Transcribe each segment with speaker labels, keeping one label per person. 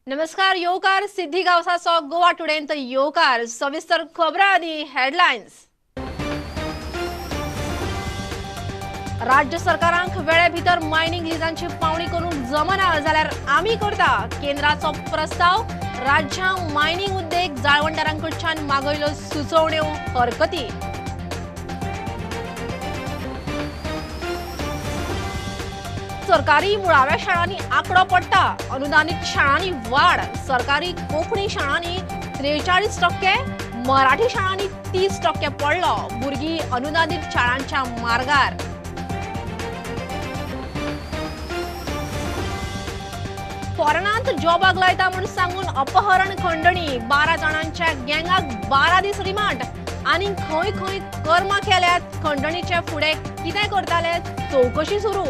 Speaker 1: नमस्कार. येवकार सिद्धी गावसाचो गोवा टुडेंत येवकार सविस्तर खबरां आनी हेडलायन्स. राज्य सरकारांक वेळे भितर मायनिंग लिजांची पावणी करूंक जमना जाल्यार आमी करता. केंद्राचो प्रस्ताव. राज्यांक मायनिंग उद्देग जाळवणदारांकडच्यान मागयल्यो सुचोवण्यो हरकती. सरकारी मुळाव्या शाळांनी आंकडो पडटा. अनुदानित शाळांनी वाड. सरकारी कोंकणी शाळांनी 43%, मराठी शाळांनी 30% पडलो. भुरगीं अनुदानित शाळांच्या मार्गार. फॉरेनांत जॉबाक लायता म्हूण सांगून अपहरण खंडणी. 12 जाणांच्या गँगाक 12 दीस रिमांड. आनी खंय खंय कर्मां केल्यात. खंडणीचे फुडें कितें करताले चवकशी सुरू.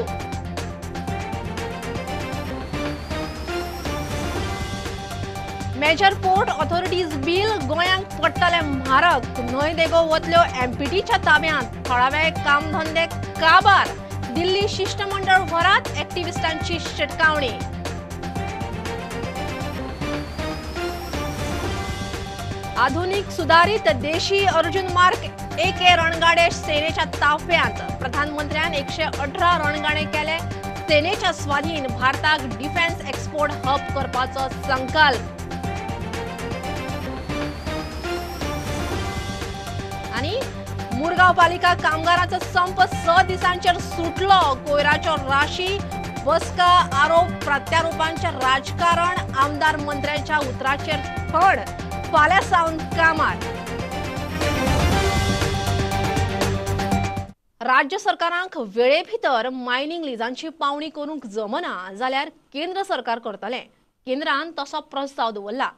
Speaker 1: मेजर पोर्ट ऑथॉरिटीज बिल गोंयांक पडटले म्हारग. न्हंय देगो वतल्यो एमपीटीच्या ताब्यांत. थळावे कामधंदे काबार. दिल्ली शिष्टमंडळ व्हरात. एक्टिव्हिस्टांची शिटकावणी. आधुनिक सुधारित देशी अर्जुन मार्क AK रणगाडे सेनेच्या ताफ्यांत. प्रधानमंत्र्यान 118 रणगाडे केले सेनेच्या स्वाधीन. भारताक डिफेन्स एक्सपोर्ट हब करपाचो संकल्प. आणि मुरगांव पालिका कामगारांचो संप 6 दिसांचेर सुटलो. कोयराच्यो राशी. बसका. आरोप प्रत्यारोपांचे राजकारण. आमदार मंत्र्यांच्या उतराचेर फड. फाल्यां सावन कामार. राज्य सरकारांक वेळे भितर मायनिंग लिजांची पावणी करूंक जमना जाल्यार केंद्र सरकार करतले. केंद्रान तसो प्रस्ताव दवरला.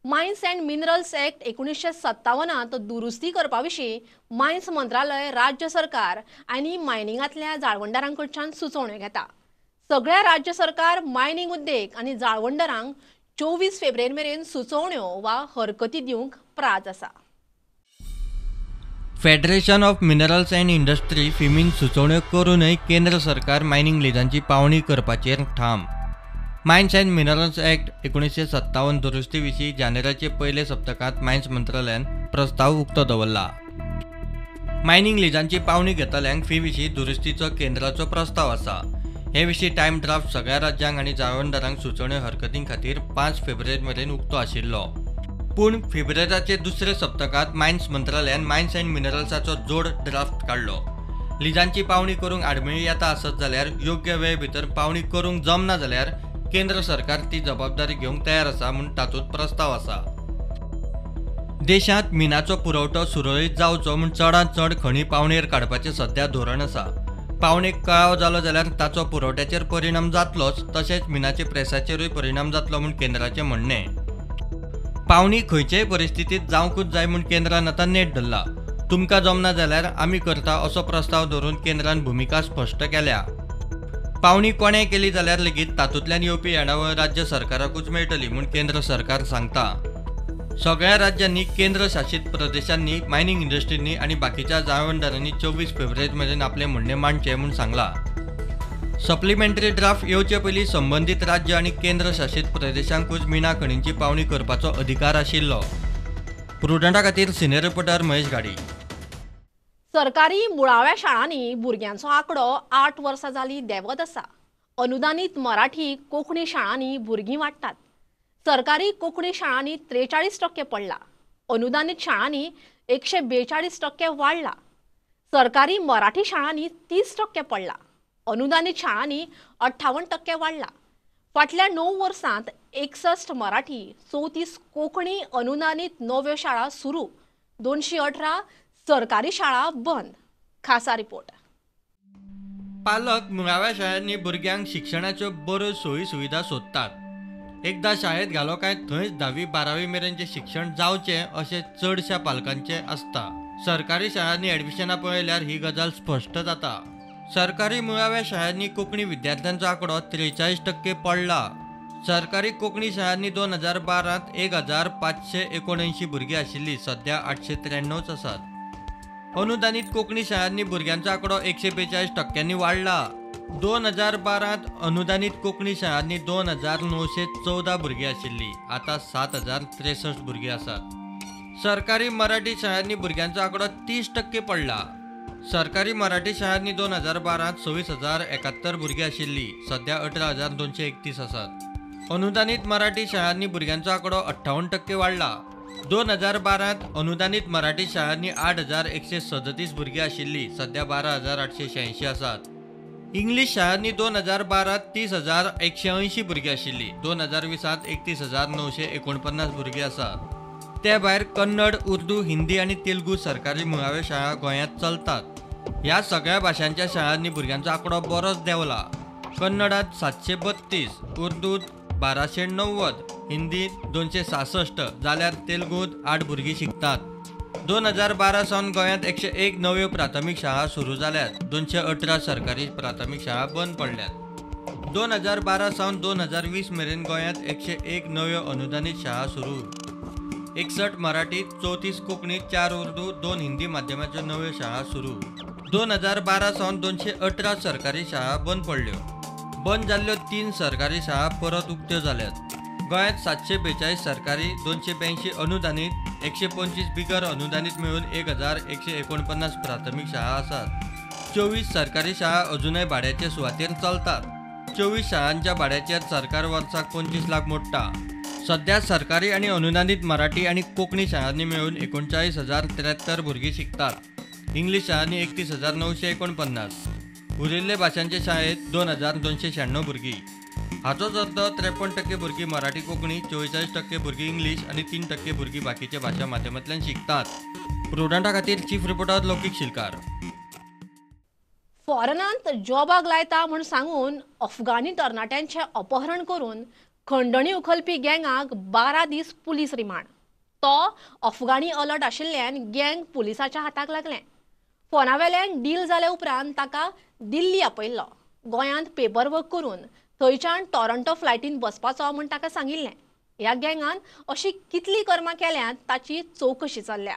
Speaker 1: मायन्स अँड मिनरल्स ऍक्ट 1957 दुरुस्ती करपा विशीं मायन्स मंत्रालय राज्य सरकार आनी मायनिंगांतल्या जाळवणदारांकडच्यान सुचोवण्यो घेता. सगळ्या राज्य सरकार मायनिंग उद्देग आनी जाळवणदारांक 24 फेब्रुवारी मेरेन सुचोवण्यो वा हरकती दिवंक प्राज आसा.
Speaker 2: Federation of minerals and industry फिमीन सुचोवण्यो करूनय केंद्र सरकार मायनिंग लिजांची पावणी करपाचेर ठाम. मायन्स अँड मिनरल्स ऍक्ट 1957 दुरुस्ती विशीं जानेवारीचे पयले सप्तकांत मायन्स मंत्रालयान प्रस्ताव उक्तो दवरला. मायनिंग लिजांची पावणी घेतल्यांक फी विशीं दुरुस्तीचो केंद्राचो प्रस्ताव आसा. हे विशीं टायम ड्राफ्ट सगळ्या राज्यांक आनी जाळवणदारांक सुचोवण्यो हरकतीं खातीर 5 फेब्रुवारी मेरेन उक्तो आशिल्लो. पूण फेब्रुवारीचे दुसरे सप्तकांत मायन्स मंत्रालयान मायन्स अँड मिनरल्साचो जोड ड्राफ्ट काडलो. लिजांची पावणी करूंक आडमेळी येता आसत जाल्यार योग्य वेळे भितर पावणी करूंक जमना जाल्यार केंद्र सरकार ती जबाबदारी घेवंक तयार आसा म्हूण तातूंत प्रस्ताव आसा. देशांत मिनाचो पुरवठो सुरळीत जावचो म्हूण चडांत चड खणी पावणेर काडपाचें सध्या धोरण आसा. पावणेक कळाव जालो जाल्यार ताचो पुरवठ्याचेर परिणाम जातलोच तशेंच मिनाचे प्रेसाचेरूय परिणाम जातलो म्हूण केंद्राचें म्हणणें. पावणी खंयचेय परिस्थितीत जावंकूच जाय म्हूण केंद्रान आतां नेट धरला. तुमकां जमना जाल्यार आमी करता असो प्रस्ताव धरून केंद्रान भुमिका स्पश्ट केल्या. पावणी कोणें केली जाल्यार लेगीत तातूंतल्यान येवपी येणावळ राज्य सरकाराकूच मेळटली म्हूण केंद्र सरकार सांगता. सगळ्या राज्यांनी केंद्र शासीत प्रदेशांनी मायनिंग इंडस्ट्रींनी आनी बाकीच्या जाळवणदारांनी 24 फेब्रुवारी मेरेन आपले म्हणणें मांडचे म्हूण सांगला. सप्लिमेंटरी ड्राफ्ट येवचे पयलीं संबंदीत राज्य आनी केंद्र शासीत प्रदेशांकूच मिना खणींची पावणी करपाचो अधिकार आशिल्लो. प्रुडंटा खातीर सिनियर रिपोर्टर महेश गाडी.
Speaker 1: सरकारी मुळाव्या शाळांनी भुरग्यांचो आंकडो 8 वर्सां जाली देंवत आसा. अनुदानीत मराठी कोंकणी शाळांनी भुरगीं वाडटात. सरकारी कोंकणी शाळांनी 43% पडला. अनुदानीत शाळांनी 142% वाडला. सरकारी मराठी शाळांनी 30% पडला. अनुदानीत शाळांनी 58% वाडला. फाटल्या 9 वर्सांत 61 मराठी 34 कोंकणी अनुदानीत नव्यो शाळा सुरू. 218 सरकारी शाळा बंद. खासा रिपोर्ट.
Speaker 2: पालक मुळाव्या शाळांनी भुरग्यांक शिक्षणाच्यो बऱ्यो सोयी सुविधा सोदतात. एकदा शाळेत घालो काय थंयच 10वी-12वी मेरेनचे शिक्षण जावचें अशें चडशा पालकांचे आसता. सरकारी शाळांनी ॲडमिशनां पळयल्यार ही गजाल स्पश्ट जाता. सरकारी मुळाव्या शाळांनी कोंकणी विद्यार्थ्यांचो आंकडो 43% पडला. सरकारी कोंकणी शाळांनी 2012त 1579 भुरगीं आशिल्लीं, सध्या 893 आसात. अनुदानीत कोंकणी शाळांनी भुरग्यांचो आंकडो 142% वाडला. 2012 अनुदानित कोंकणी शाळांनी 2914 भुरगीं आशिल्लीं, आतां 7063 भुरगीं आसात। सरकारी मराठी शाळांनी भुरग्यांचो आंकडो 30% पडला। सरकारी मराठी शाळांनी 2012 26,071 भुरगीं आशिल्लीं, सध्या 18,231 आसात। अनुदानित मराठी शाळांनी भुरग्यांचो आंकडो 58% वाडला। 2012 अनुदानित मराठी शाळांनी 8,137 भुरगीं आशिल्लीं, सध्या 12,886 आसात। इंग्लीश शाळांनी 2012 30,180 भुरगीं आशिल्लीं, 2020 31,949 भुरगीं आसात। ते भायर कन्नड, उर्दू, हिंदी आणि तेलुगू सरकारी मुळाव्यो शाळा गोंयांत चलतात। ह्या सगळ्या भाशांच्या शाळांनी भुरग्यांचो आंकडो बरोच देंवला। कन्नडांत 732, उर्दूत 1290, हिंदीत 266 जाल्यार तेलुगूत 8 भुरगीं शिकतात। 2012 सावन गोंयांत 101 नव्यो प्राथमीक शाळा सुरू जाल्यात, 218 सरकारी प्राथमीक शाळा बंद पडल्यात। 2012 सावन 2020 मेरेन गोंयांत 101 नव्यो अनुदानित शाळा सुरू, 61 मराठी, 34 कोंकणी, 4 उर्दू, 2 हिंदी माध्यमाच्यो नव्यो शाळा सुरू। 2012 सावन 218 सरकारी शाळा बंद पडल्यो। बंद जाल्ल्यो 3 सरकारी शाळा परत उक्त्यो जाल्यात। गोंयांत 742 सरकारी, 282 अनुदानित, 125 बिगर अनुदानित मेळून 1,149 प्राथमीक शाळा आसात। 24 सरकारी शाळा अजूनय भाड्याचे सुवातेर चलतात। 24 शाळांच्या भाड्याचेर सरकार वर्साक 25 लाख मोडटा। सध्या सरकारी आणि अनुदानित मराठी आणि कोंकणी शाळांनी मेळून 39,073 भुरगीं शिकतात। इंग्लीश शाळांनी 31,949, उरिल्ले भाशांचे शाळेत 2,296 भुरगीं। हाचोच अर्थ 53% भुरगीं मराठी कोंकणी, 44% भुरगीं इंग्लीश आणि 3% भुरगीं बाकीच्या भाशा माध्यमांतल्यान शिकतात। प्रुडंटा खातीर चीफ रिपोर्टर लौकीक शिलकार।
Speaker 1: फॉरेनांत जॉबाक लायता म्हूण सांगून अफगाणी तरणाट्यांचें अपहरण करून खंडणी उखलपी गँगाक 12 दीस पुलीस रिमांड। तो अफगाणी अलर्ट आशिल्ल्यान गँग पुलिसाच्या हाताक लागलें। फोनावेल्यान डील जाले उपरांत ताका दिल्ली आपयल्लो। गोंयांत पेपरवर्क करून थंयच्यान टॉरंटो फ्लायटीन बसपाचो म्हूण ताका सांगिल्लें। ह्या गँगान अशी कितली कर्मां केल्यांत ताची चवकशी चल्ल्या।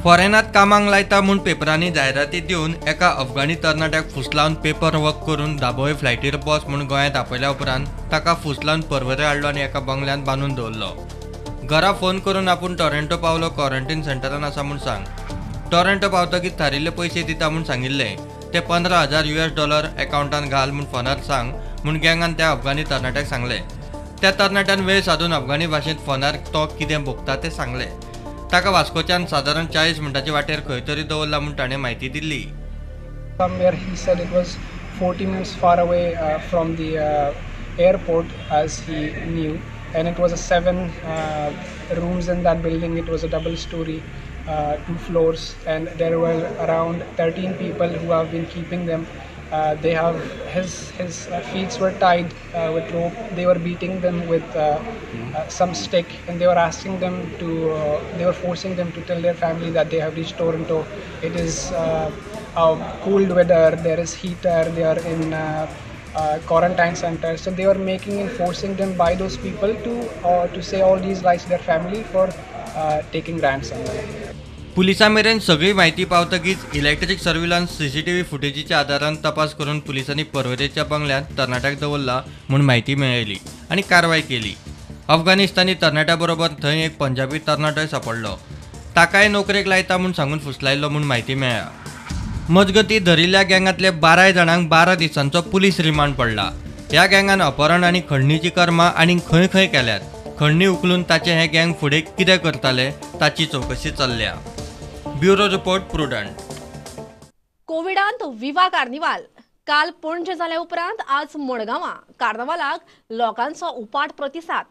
Speaker 2: फॉरेनांत कामाक लायता म्हूण पेपरांनी जायराती दिवन एका अफगाणी तरणाट्याक फुसलावन पेपर वर्क करून दाबोळे फ्लायटीर बस म्हूण गोंयांत आपयल्या उपरांत ताका फुसलावन पर्वरे हाडलो आनी एका बंगल्यांत बांदून दवरलो। घरा फोन करून आपूण टॉरंटो पावलो, क्वॉरंटायन सेंटरान आसा म्हूण सांग। टॉरंटो पावतकीर थारिल्ले पयशे दिता म्हूण सांगिल्ले। ते $15,000 अकावंटांत घाल म्हूण फोनार सांग म्हूण गँगान त्या अफगाणी तरणाट्याक सांगलें। त्या तरणाट्यान वेळ साधून अफगाणी भाशेंत फोनार तो कितें भोगता तें सांगलें। ताका वास्कोच्यान सादारण 40 मिनटांचे वाटेर खंय तरी दवरला म्हूण ताणें म्हायती Delhi.
Speaker 3: Somewhere he said it was 40 minutes far away from the airport as he knew, and it was a 7 rooms in that building. It was a double story, 2 floors, and there were around 13 people who have been keeping them. They have his feet were tied with rope. They were beating them with some stick, and they were asking them to they were forcing them to tell their family that they have reached Toronto. It is cold weather, there is heater, they are in quarantine center, so they were making and forcing them by those people to say all these lies to their family for taking ransom.
Speaker 2: पुलिसां मेरेन सगळी म्हायती पावतकीच electric surveillance CCTV फुटेजीच्या आदारान तपास करून पुलिसांनी पर्वरेच्या बंगल्यांत तरणाट्याक दवरला म्हूण म्हायती मेळयली आनी कारवाय केली। अफगाणिस्तानी तरणाट्या बरोबर थंय एक पंजाबी तरणाटोय सापडलो। ताकाय नोकरेक लायता म्हूण सांगून फुसलायल्लो म्हूण म्हायती मेळ्ळा। मजगतीं धरिल्ल्या गँगांतले 12 जाणांक 12 दिसांचो पुलीस रिमांड पडला। ह्या गँगान अपहरण आनी खंडणीची कर्मां आनी खंय खंय केल्यात। खंडणी उखलून ताचे हे गँग फुडें कितें करताले ताची चवकशी चल्ल्या। Bureau report prudent.
Speaker 1: कोविडांत विवा कार्निवाल काल पणजे जाल्या उपरांत आज मडगांवां कार्नावालाक लोकांचो उपाट प्रतिसाद।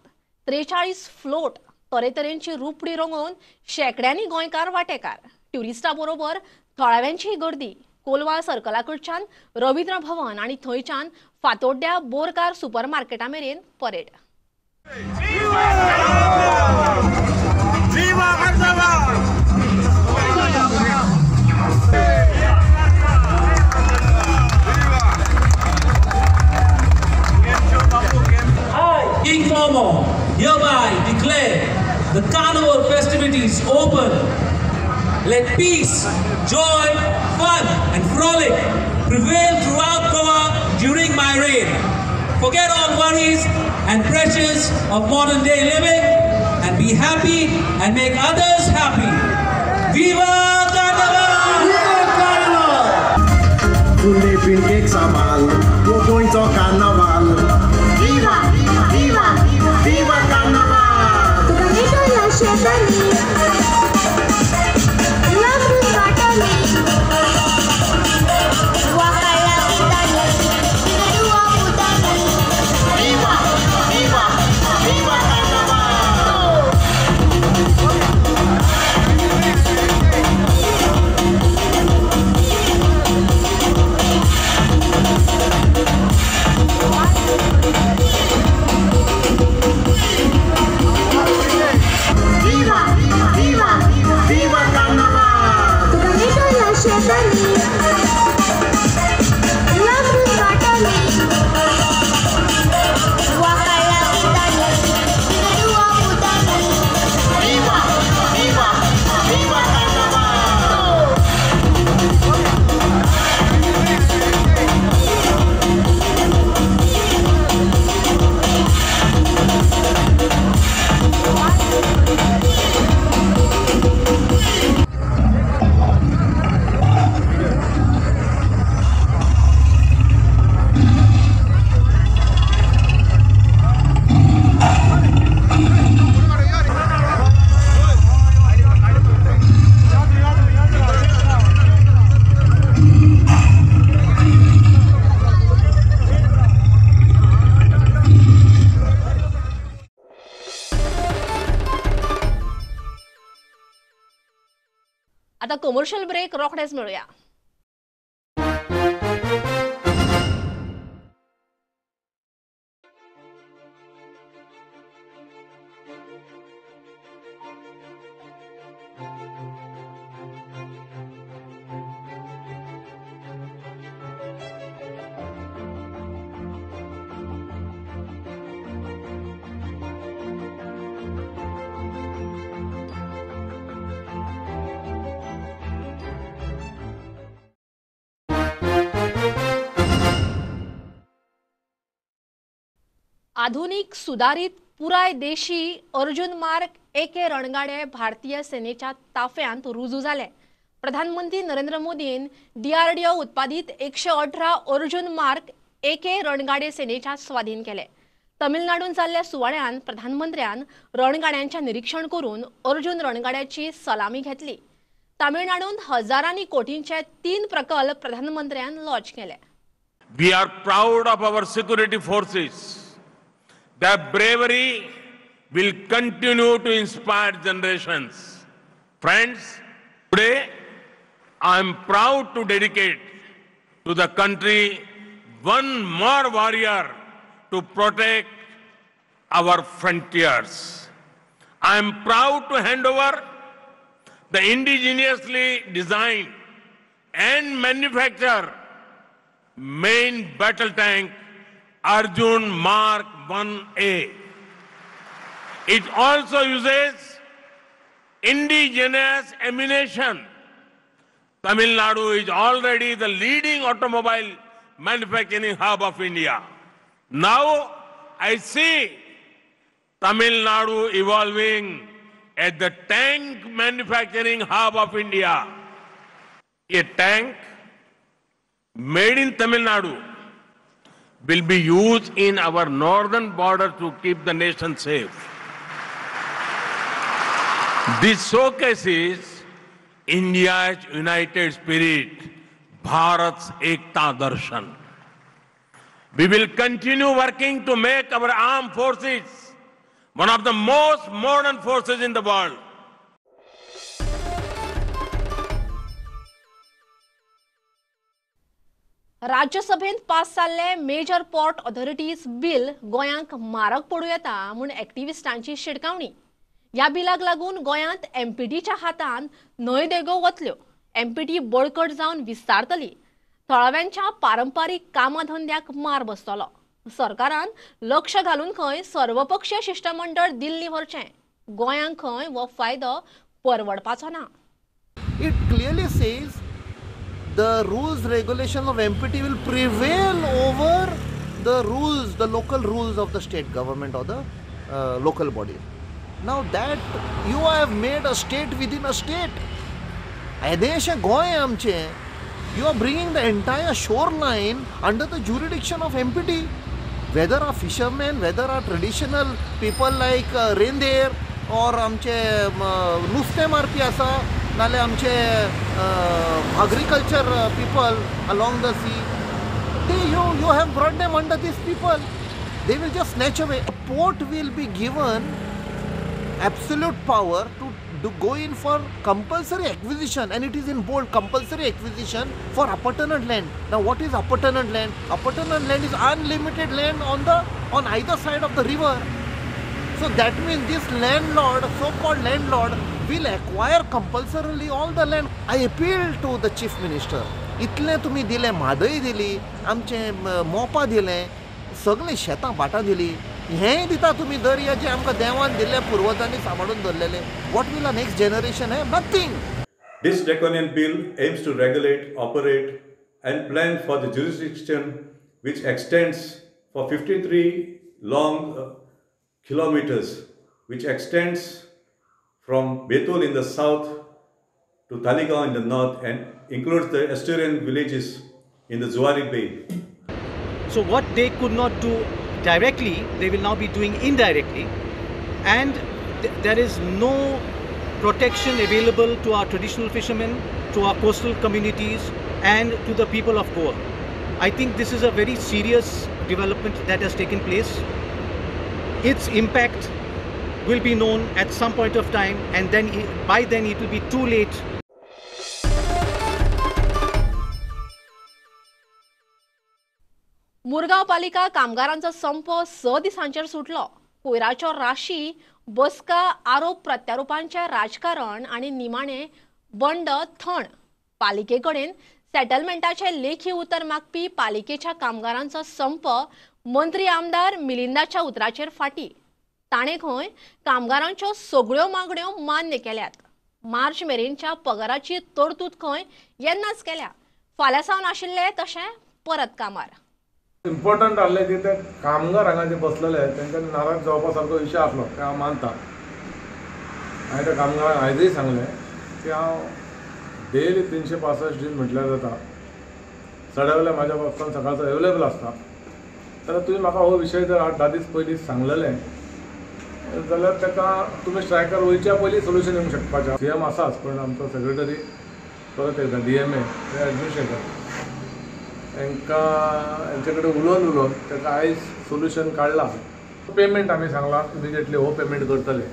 Speaker 1: 43 फ्लोट तरेतरेंची रुपडी रंगोवन शेकड्यांनी गोंयकार वांटेकार, ट्युरिस्टां बरोबर थळाव्यांची गर्दी। कोलवा सर्कला कडच्यान रवींद्र भवन आनी थंयच्यान फातोड्ड्या बोरकार सुपरमार्केटा मेरेन parade.
Speaker 4: King Momo hereby declare the carnival festivities open. Let peace, joy, fun and frolic prevail throughout Goa during my reign. Forget all worries and pressures of modern day living and be happy and make others happy. Viva Carnival!
Speaker 5: Viva Carnival! Tunde pancake samal, we're going to Carnival. Viva, viva, viva Carnival!
Speaker 6: Tuganito la shetani, lambrus batali, wakala kitani, pinadua putani.
Speaker 5: Viva, viva, viva Carnival! Viva, viva, viva Carnival!
Speaker 6: Tuganito la shetani, lambrus batali, wakala kitani, pinadua putani.
Speaker 5: Viva, viva, viva Carnival!
Speaker 1: आता commercial break रोखडेच मिळूया. आधुनिक सुधारित पुराय देशी Arjun mark AK रणगाडे भारतीय सेनेच्या ताफ्यांत रुजू झाले. प्रधानमंत्री नरेंद्र मोदीन DRDO उत्पादित 118 अर्जुन मार्क AK रणगाडे सेनेच्या स्वाधीन केले. तमिळनाडून जाल्ल्या सुवाळ्यान प्रधानमंत्र्यान रणगाड्यांचे निरीक्षण करून अर्जुन रणगाड्याची सलामी घेतली. तमिळनाडून हजारांनी कोटींचे 3 प्रकल्प प्रधानमंत्र्यान लॉन्च केले.
Speaker 7: We are proud of our security forces. Their bravery will continue to inspire generations. Friends, today I am proud to dedicate to the country one more warrior to protect our frontiers. I am proud to hand over the indigenously designed and manufactured main battle tank Arjun Mark 1A. It also uses indigenous ammunition. Tamil Nadu is already the leading automobile manufacturing hub of India. Now I see Tamil Nadu evolving as the tank manufacturing hub of India. A tank made in Tamil Nadu will be used in our northern border to keep the nation safe. This showcases India's united spirit, Bharat's Ekta Darshan. We will continue working to make our armed forces one of the most modern forces in the world.
Speaker 1: राज्यसभेत pass जाल्ले major port authorities bill गोंयांक मारक पडू येता म्हूण एक्टिव्हिस्टांची शिडकावणी. ह्या बिलाक लागून गोंयांत MPTच्या हातान न्हय देगो वतल्यो. MPT बळकट जावन विस्तारतली. थळाव्यांच्या पारंपारीक कामधंद्याक मार बसतलो. सरकारान लक्ष घालून खंय सर्वपक्षीय शिष्टमंडळ दिल्ली व्हरचें. गोंयांक खंय हो फायदो परवडपाचो ना.
Speaker 8: It clearly says the rules regulation of MPT will prevail over the rules, the local rules of the state government or the local body. Now that you have made a state within a state. Adesh Goy amche, you are bringing the entire shoreline under the jurisdiction of MPT. Whether are fishermen, whether are traditional people like reindeer or आमचे नुस्तें मारपी आसा नाल्यार आमचे agriculture people along the sea, you have brought them under these people. They will just snatch away. A port will be given absolute power to go in for compulsory acquisition, and it is in bold, compulsory acquisition for appurtenant land. Now what is appurtenant land? Appurtenant land is unlimited land on either side of the river. So that means this landlord, so-called landlord, will acquire compulsorily all the land. I appeal to the chief minister. इतले तुम्ही दिले, म्हादय दिली, आमचे मोपा दिले, सगळे शेतां भाटां दिली, हेंय दिता तुम्ही दर्या जे आमकां देवान दिल्ले पुर्वजांनी सांबाळून दवरलेले. What will the next generation have? Nothing.
Speaker 9: This draconian bill aims to regulate, operate, and plan for the jurisdiction which extends for 53 long kilometers, which extends from Betul in the south to Taligaon in the north and includes the estuarian villages in the Zuari Bay.
Speaker 10: So what they could not do directly, they will now be doing indirectly, and there is no protection available to our traditional fishermen, to our coastal communities, and to the people of Goa. I think this is a very serious development that has taken place. Its impact will be known at some point of time, and then by then it will be too late.
Speaker 1: Mormugao पालिका कामगारांचो संप 6 दिसांचेर सुटलो. कोयराच्यो राशी, बसका, आरोप प्रत्यारोपांचे राजकारण आनी निमाणे बंड थण. पालिकेकडेन सेटलमेंटाचे लेखी उतर मागपी पालिकेच्या कामगारांचो संप मंत्री आमदार मिलिंदाच्या उतराचेर फाटी. ताणे खंय कामगारांच्यो सगळ्यो मागण्यो मान्य केल्यात. मार्च मेरेनच्या पगाराची तरतूद खंय येन्नाच केल्या. फाल्यां सावन आशिल्ले तशें परत कामार.
Speaker 11: इम्पॉर्टंट आसलें की ते कामगार हांगा जे बसलेले तांकां नाराज जावपा सारको विशय आसलो ते हांव मानता. हांवें त्या कामगारांक आयजूय सांगलें की हांव डेली 365 दीस म्हटल्यार जाता सडा वेल्यान म्हाज्या बाबतींत सकाळचो अवेलेबल आसता. जाल्यार तुवें म्हाका हो विशय जर 8-10 दीस पयलीं सांगलेलें जाल्यार ताका तुमी स्ट्रायकार वयच्या पयलीं सोल्युशन येवंक शकपाचें. CM आसाच, पण आमचो सेक्रेटरी परत एकदां DMA ते एडमिनिस्ट्रेटर हेंचे कडेन उलोवन ताका आयज सोल्युशन काडला. पेमेंट आमी सांगला इमिजिएटली हो पेमेंट करतले.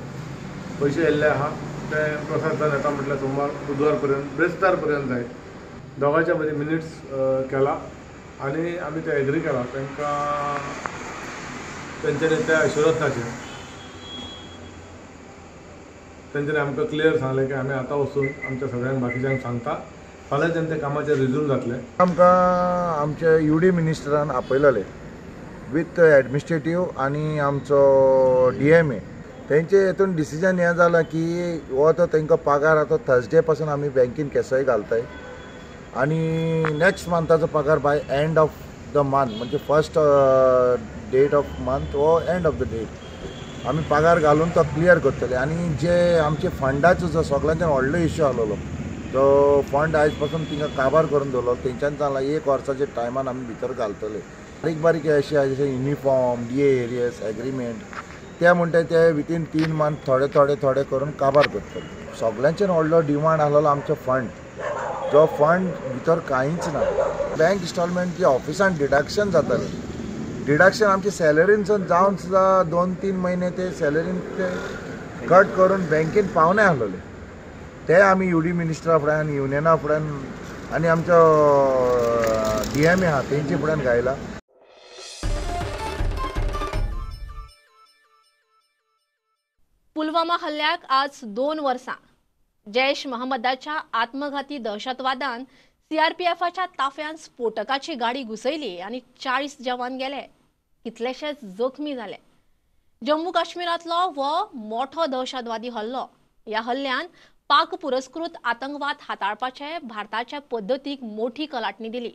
Speaker 11: पयशे येयल्ले आहा ते प्रशासन येता म्हटल्यार सोमवार बुधवार पर्यंत ब्रेस्तार पर्यंत जाय. दोगांच्या मदीं मिनिट्स केला आनी आमी ते एग्री केला. तांकां तेंच्यांनी त्या अश्युरन्साचेर तेंच्यांनी आमकां क्लियर सांगलें की आमी आतां वचून आमच्या सगळ्यांक बाकीच्यांक सांगता. फाल्यां तेंचे कामाचेर रिज्यूम जातले.
Speaker 12: आमकां आमचे UD मिनिस्टरान आपयलेले विथ एडमिनिस्ट्रेटीव आनी आमचो DMA. तेंचे हितून डिसिजन हें जालां की हो तो तांकां पगार आतां थर्सडे पासून आमी बँकेन केसय घालताय आनी नेक्स्ट मंथाचो पगार by end of the month म्हणजे फर्स्ट डेट ऑफ मंथ वो एंड ऑफ द डेट आमी पगार घालून तो क्लियर करतले. आनी जे आमचे फंडाचो जो सगळ्यांच्यान व्हडलो इश्यू आसलेलो तो फंड आयज पासून तिंगा काबार करून दवरलो. तेंच्यान जालां 1 वर्साच्या टायमान आमी भितर घालतले. बारीक बारीक अशें जशें युनिफॉर्म, DA एरियस, एग्रीमेंट ते म्हणटा ते विथीन 3 मंथ थोडे करून काबार करतले. सगळ्यांच्यान व्हडलो डिमांड आसलेलो आमचो फंड. जो फंड भितर कांयच ना. बँक इन्स्टॉलमेंट जे ऑफिसान डिडक्शन जातालें, डिडक्शन आमचे सॅलरीनसून जावन सुद्दां 2-3 म्हयने ते सॅलरीन ते कट करून बँकेन पावले आसलेले. ते आमी UD मिनिस्टरा फुड्यान, युनियना फुड्यान आनी आमचो DMA आहा तेंचे फुड्यान घायला.
Speaker 1: पुलवामा हल्ल्याक आज 2 वर्सां. जैश महम्मदाच्या आत्मघाती दहशतवादान CRPFच्या ताफ्यान स्फोटकाची गाडी घुसयली आनी 40 जवान गेले. कितलेशेच जखमी जाले. जम्मू काश्मीरांतलो हो मोठो दहशतवादी हल्लो. ह्या हल्ल्यान पाक पुरस्कृत आतंकवाद हाताळपाचे भारताच्या पद्दतीक मोठी कलाटणी दिली.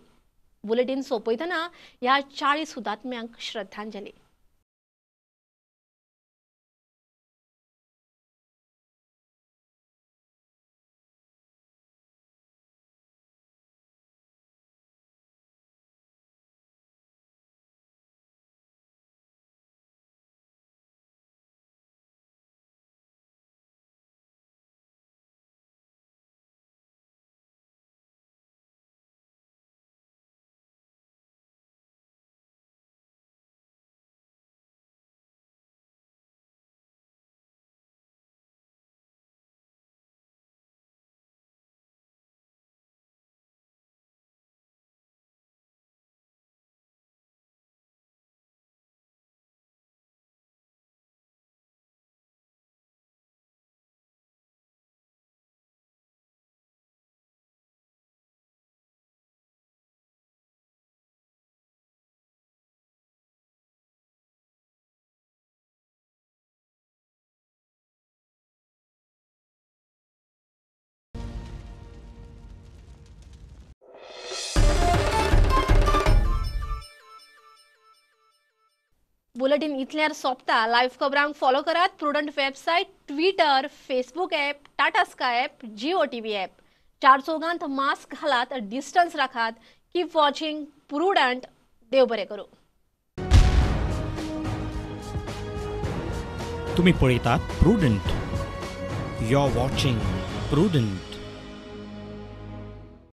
Speaker 1: बुलेटिन सोपयतना ह्या 40 हुतात्म्यांक श्रद्धांजली. बुलेटिन इतल्यार सोंपता. लायव्ह खबरांक फॉलो करात. Prudent website, Twitter, Facebook app, Tata sky app, Jio TV app. चार चौगांत मास्क घालात, डिस्टन्स राखात. Keep watching Prudent. देव बरें करूं.
Speaker 13: तुम्ही पळयतात Prudent. You are watching prudent.